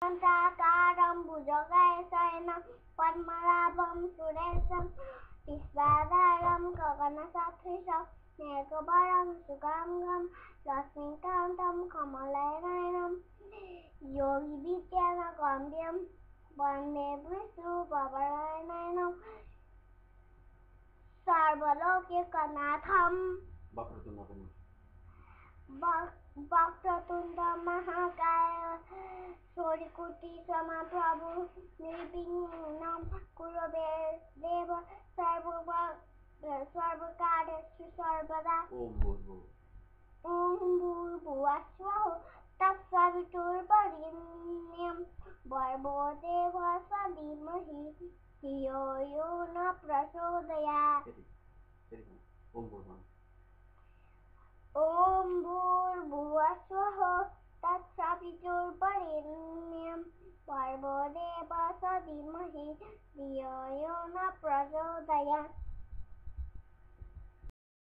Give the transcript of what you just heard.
शान्ताकारं भुजगशयनं पद्मनाभं सुरेशं विश्वधारं गगनसदृशं मेघवर्णं शुभांगं लक्ष्मीकान्तं कमलनयनं योगिविद्यानागम्यं वन्दे विष्णुभवनयनं सर्वलोकैकनाथं वक्रतुण्ड महाकाय सूर्यकोटिसमप्रभ निर्विघ्नं कुरु मे देव सर्वकार्येषु सर्वदा ॐ भूर्भुवः स्वः तत्सवितुर्वरेण्यं भर्गो देवस्य धीमहि धियो यो न प्रचोदयात् ॐ भूर्भुवः स्वः तत्सवितुर्वरेण्यं भर्गो देवस्य धीमहि धियो यो न प्रचोदयात्